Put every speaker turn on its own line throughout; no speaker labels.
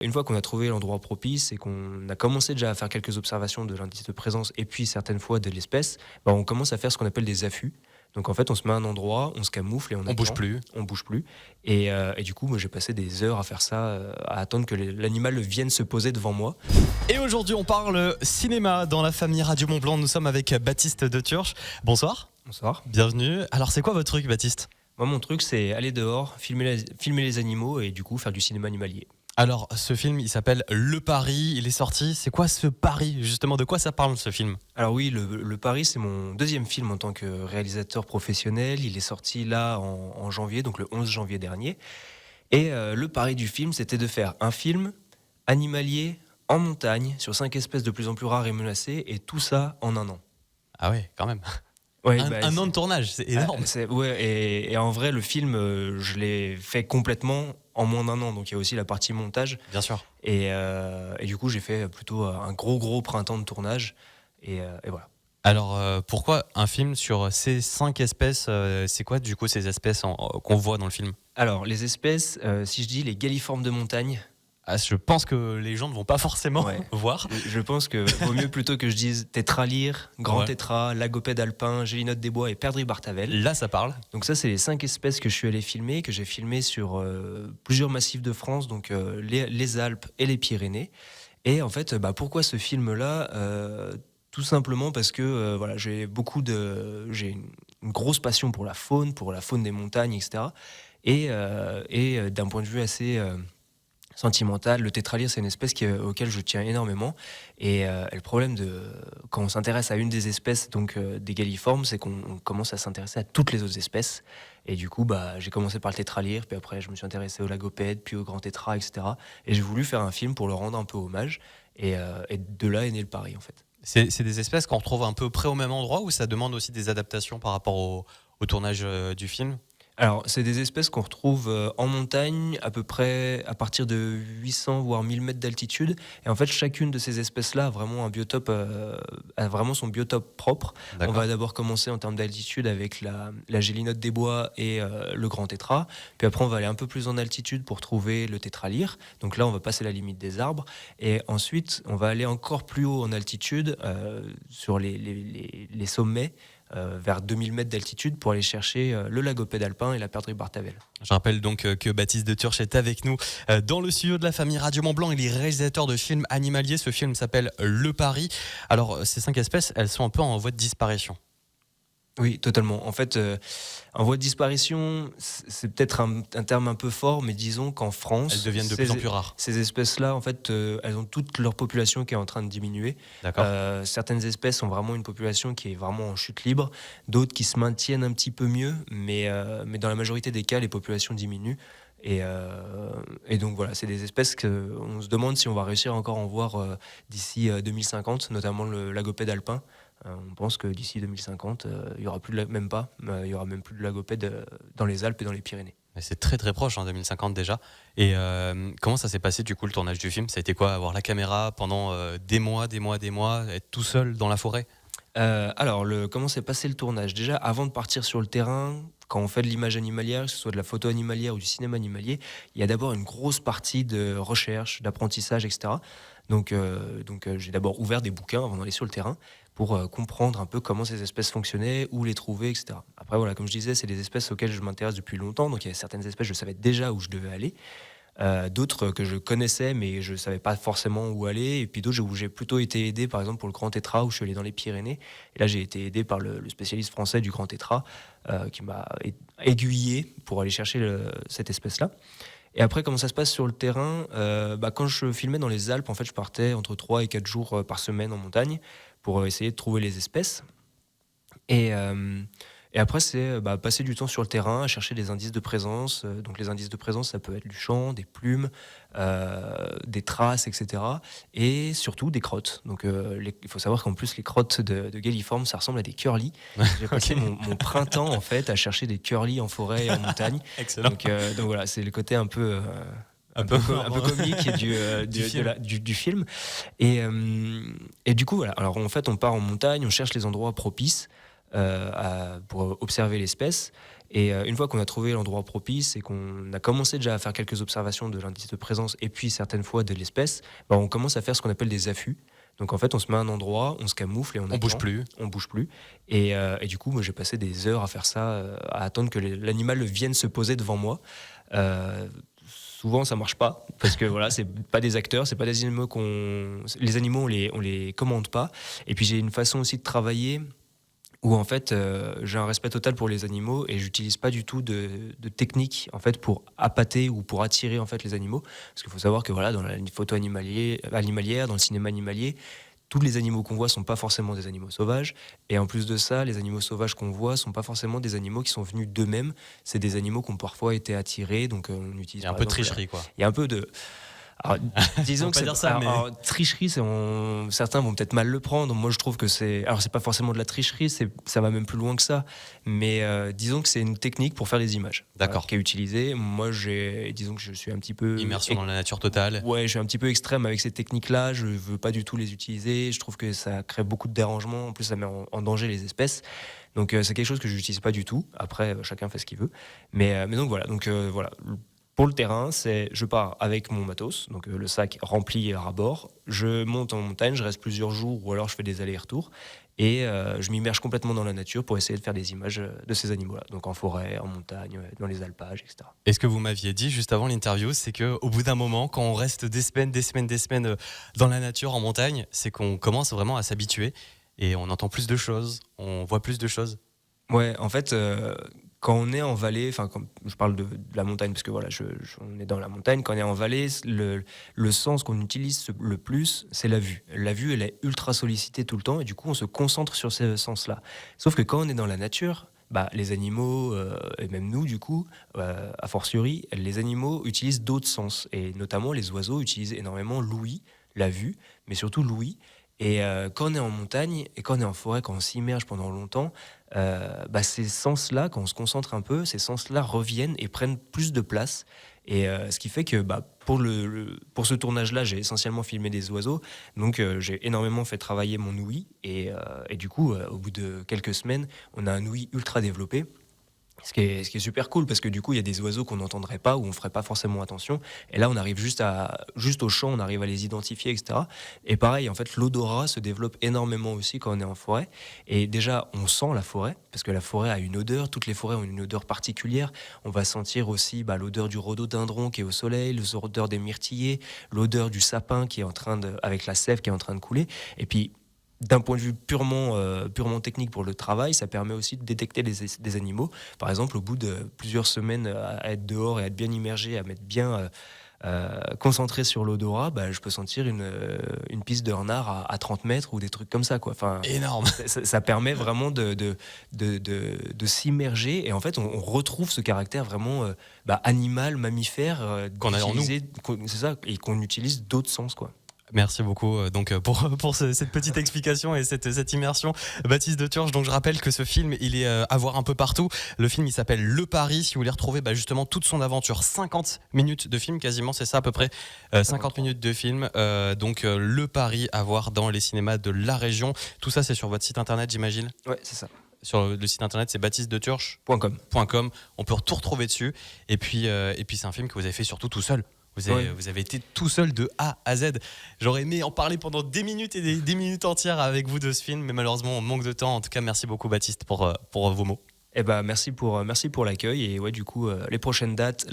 Une fois qu'on a trouvé l'endroit propice et qu'on a commencé déjà à faire quelques observations de l'indice de présence et puis certaines fois de l'espèce, on commence à faire ce qu'on appelle des affûts. Donc en fait, on se met à un endroit, on se camoufle et on
On bouge
attend.
plus.
On bouge plus. Et du coup, moi, j'ai passé des heures à faire ça, à attendre que l'animal vienne se poser devant moi.
Et aujourd'hui, on parle cinéma dans la famille Radio Mont Blanc. Nous sommes avec Baptiste de Turche. Bonsoir.
Bonsoir.
Bienvenue. Alors, c'est quoi votre truc, Baptiste ?
Moi, mon truc, c'est aller dehors, filmer les animaux et du coup faire du cinéma animalier.
Alors, ce film, il s'appelle Le Paris. Il est sorti. C'est quoi ce Paris ? Justement, de quoi ça parle, ce film ?
Alors oui, le Paris, c'est mon deuxième film en tant que réalisateur professionnel. Il est sorti là en janvier, donc le 11 janvier dernier. Et le pari du film, c'était de faire un film animalier en montagne sur 5 espèces de plus en plus rares et menacées, et tout ça en un an.
Ah ouais, quand même.
Ouais,
Un an de tournage, c'est énorme.
Et en vrai, le film, je l'ai fait complètement en moins d'un an. Donc il y a aussi la partie montage.
Bien sûr.
Et du coup, j'ai fait plutôt un gros printemps de tournage. Et voilà.
Alors, pourquoi un film sur ces 5 espèces C'est quoi, du coup, ces espèces qu'on voit dans le film ?
Alors, les espèces, si je dis les galliformes de montagne.
Je pense que les gens ne vont pas forcément voir.
Je pense que vaut mieux plutôt que je dise tétralyre, grand tétra, lagopède alpin, gélinote des bois et perdrix bartavel.
Là, ça parle.
Donc ça, c'est les 5 espèces que je suis allé filmer, que j'ai filmé sur plusieurs massifs de France, donc les Alpes et les Pyrénées. Et en fait, pourquoi ce film-là tout simplement parce que j'ai une grosse passion pour la faune des montagnes, etc. Et d'un point de vue assez sentimentale. Le tétralyre, c'est une espèce auquel je tiens énormément. Et le problème quand on s'intéresse à une des espèces, donc des galliformes, c'est qu'on commence à s'intéresser à toutes les autres espèces. Et du coup, j'ai commencé par le tétralyre, puis après, je me suis intéressé au lagopède, puis au grand tétra, etc. Et j'ai voulu faire un film pour leur rendre un peu hommage. Et de là est né le pari, en fait.
C'est des espèces qu'on retrouve un peu près au même endroit ou ça demande aussi des adaptations par rapport au tournage du film ?
Alors, c'est des espèces qu'on retrouve en montagne, à peu près à partir de 800 voire 1000 mètres d'altitude. Et en fait, chacune de ces espèces-là a vraiment a vraiment son biotope propre.
D'accord.
On va d'abord commencer en termes d'altitude avec la gélinote des bois et le grand tétra. Puis après, on va aller un peu plus en altitude pour trouver le tétralyre. Donc là, on va passer la limite des arbres. Et ensuite, on va aller encore plus haut en altitude, sur les sommets, vers 2000 mètres d'altitude pour aller chercher le lagopède alpin et la perdrix bartavel.
Je rappelle donc que Baptiste de Turche est avec nous dans le studio de la famille Radio Mont Blanc. Il est réalisateur de films animaliers. Ce film s'appelle Le Paris. Alors, ces 5 espèces, elles sont un peu en voie de disparition.
Oui, totalement. En fait, en voie de disparition, c'est peut-être un terme un peu fort, mais disons qu'en France,
Elles deviennent de plus en plus rares.
Ces espèces-là, en fait, elles ont toute leur population qui est en train de diminuer.
D'accord.
Certaines espèces ont vraiment une population qui est vraiment en chute libre, d'autres qui se maintiennent un petit peu mieux, mais dans la majorité des cas, les populations diminuent. Et donc voilà, c'est des espèces qu'on se demande si on va réussir encore à en voir d'ici 2050, notamment le lagopède alpin. On pense que d'ici 2050, il y aura plus il y aura même plus de lagopède dans les Alpes et dans les Pyrénées.
Mais c'est très très proche, 2050 déjà. Et comment ça s'est passé du coup le tournage du film ? Ça a été quoi, avoir la caméra pendant des mois, être tout seul dans la forêt ?
Alors, comment s'est passé le tournage ? Déjà, avant de partir sur le terrain, quand on fait de l'image animalière, que ce soit de la photo animalière ou du cinéma animalier, il y a d'abord une grosse partie de recherche, d'apprentissage, etc. Donc j'ai d'abord ouvert des bouquins avant d'aller sur le terrain pour comprendre un peu comment ces espèces fonctionnaient, où les trouver, etc. Après, voilà, comme je disais, c'est des espèces auxquelles je m'intéresse depuis longtemps. Donc il y a certaines espèces, je savais déjà où je devais aller. D'autres que je connaissais mais je savais pas forcément où aller, et puis d'autres où j'ai plutôt été aidé, par exemple pour le grand tétra où je suis allé dans les Pyrénées, et là j'ai été aidé par le spécialiste français du grand tétra qui m'a aiguillé pour aller chercher cette espèce là. Et après, comment ça se passe sur le terrain ? Quand je filmais dans les Alpes, en fait je partais entre 3 et 4 jours par semaine en montagne pour essayer de trouver les espèces. Et après, c'est passer du temps sur le terrain à chercher des indices de présence. Donc les indices de présence, ça peut être du chant, des plumes, des traces, etc. Et surtout des crottes. Donc il faut savoir qu'en plus, les crottes de galliformes, ça ressemble à des curlis. J'ai passé mon printemps en fait à chercher des curlis en forêt et en montagne.
Excellent.
Donc voilà, c'est le côté un peu comique du film. Et du coup, voilà. Alors en fait, on part en montagne, on cherche les endroits propices pour observer l'espèce. Et une fois qu'on a trouvé l'endroit propice et qu'on a commencé déjà à faire quelques observations de l'indice de présence et puis certaines fois de l'espèce, on commence à faire ce qu'on appelle des affûts. Donc en fait, on se met à un endroit, on se camoufle et on
bouge plus.
On bouge plus. Et du coup, moi, j'ai passé des heures à faire ça, à attendre que l'animal vienne se poser devant moi. Souvent, ça marche pas parce que voilà, c'est pas des acteurs, c'est pas des animaux les animaux, on les commande pas. Et puis j'ai une façon aussi de travailler où en fait j'ai un respect total pour les animaux et j'utilise pas du tout de technique en fait pour appâter ou pour attirer en fait les animaux, parce qu'il faut savoir que voilà, dans la photo animalière, dans le cinéma animalier, tous les animaux qu'on voit sont pas forcément des animaux sauvages, et en plus de ça, les animaux sauvages qu'on voit sont pas forcément des animaux qui sont venus d'eux-mêmes, c'est des animaux qui ont parfois été attirés, donc on utilise.
Il y a un peu de tricherie, quoi.
Il y a un peu de. Alors, disons que
dire ça, mais...
tricherie, certains vont peut-être mal le prendre. Moi, je trouve que c'est pas forcément de la tricherie, ça va même plus loin que ça. Mais disons que c'est une technique pour faire des images.
D'accord.
Qui est utilisée. Moi, disons que je suis un petit peu
immersion dans la nature totale.
Ouais, je suis un petit peu extrême avec ces techniques-là. Je veux pas du tout les utiliser. Je trouve que ça crée beaucoup de dérangements. En plus, ça met en danger les espèces. Donc, c'est quelque chose que je n'utilise pas du tout. Après, chacun fait ce qu'il veut. Mais donc voilà. Voilà. Pour le terrain, je pars avec mon matos, donc le sac rempli à bord. Je monte en montagne, je reste plusieurs jours ou alors je fais des allers-retours et je m'immerge complètement dans la nature pour essayer de faire des images de ces animaux-là. Donc en forêt, en montagne, dans les alpages, etc.
Et ce que vous m'aviez dit juste avant l'interview, c'est qu'au bout d'un moment, quand on reste des semaines dans la nature, en montagne, c'est qu'on commence vraiment à s'habituer et on entend plus de choses, on voit plus de choses.
Ouais, en fait, quand on est en vallée, quand je parle de la montagne, parce que voilà, on est dans la montagne, quand on est en vallée, le sens qu'on utilise le plus, c'est la vue. La vue, elle est ultra sollicitée tout le temps, et du coup, on se concentre sur ce sens-là. Sauf que quand on est dans la nature, les animaux, et même nous, du coup, a fortiori, les animaux utilisent d'autres sens, et notamment les oiseaux utilisent énormément l'ouïe, la vue, mais surtout l'ouïe. Et quand on est en montagne et quand on est en forêt, quand on s'immerge pendant longtemps, ces sens-là, quand on se concentre un peu, ces sens-là reviennent et prennent plus de place. Et ce qui fait que pour ce tournage-là, j'ai essentiellement filmé des oiseaux. Donc j'ai énormément fait travailler mon ouïe. Et du coup, au bout de quelques semaines, on a un ouïe ultra développé. Ce qui est super cool, parce que du coup il y a des oiseaux qu'on n'entendrait pas ou on ferait pas forcément attention, et là on arrive juste au chant, on arrive à les identifier, etc. Et pareil, en fait, l'odorat se développe énormément aussi quand on est en forêt, et déjà on sent la forêt parce que la forêt a une odeur, toutes les forêts ont une odeur particulière. On va sentir aussi l'odeur du rhododendron qui est au soleil, l'odeur des myrtillers, l'odeur du sapin qui est avec la sève qui est en train de couler. Et puis d'un point de vue purement technique pour le travail, ça permet aussi de détecter des animaux. Par exemple, au bout de plusieurs semaines à être dehors et à être bien immergé, à m'être bien concentré sur l'odorat, je peux sentir une piste de renard à 30 mètres ou des trucs comme ça, quoi. Enfin,
énorme.
Ça permet vraiment de s'immerger, et en fait on retrouve ce caractère vraiment animal, mammifère
qu'on a en nous.
C'est ça, et qu'on utilise d'autres sens, quoi.
Merci beaucoup pour cette petite explication et cette immersion, Baptiste de Turge. Donc je rappelle que ce film, il est à voir un peu partout. Le film, il s'appelle Le Paris. Si vous voulez retrouver justement toute son aventure, 50 minutes de film quasiment, c'est ça à peu près, 50 minutes de film. Le Paris à voir dans les cinémas de la région. Tout ça, c'est sur votre site internet, j'imagine.
Ouais, c'est ça.
Sur le site internet, c'est baptistedeturge.com. On peut tout retrouver dessus. Et puis c'est un film que vous avez fait surtout tout seul. Vous avez été tout seul de A à Z. J'aurais aimé en parler pendant des minutes et des minutes entières avec vous de ce film, mais malheureusement on manque de temps. En tout cas, merci beaucoup Baptiste pour vos mots.
Merci pour l'accueil. Et ouais, du coup, les prochaines dates,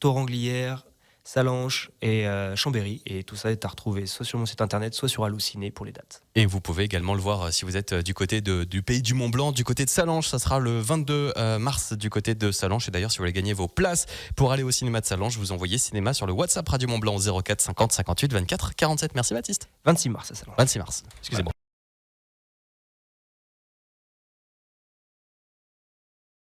Thoranglières, Salanches et Chambéry. Et tout ça est à retrouver soit sur mon site internet, soit sur Allociné pour les dates.
Et vous pouvez également le voir si vous êtes du côté du pays du Mont-Blanc, du côté de Salanches. Ça sera le 22 mars du côté de Salanches. Et d'ailleurs, si vous voulez gagner vos places pour aller au cinéma de Salanches, vous envoyez cinéma sur le WhatsApp Radio Mont-Blanc 04 50 58 24 47. Merci Baptiste.
26 mars à Salanches.
26 mars, excusez-moi.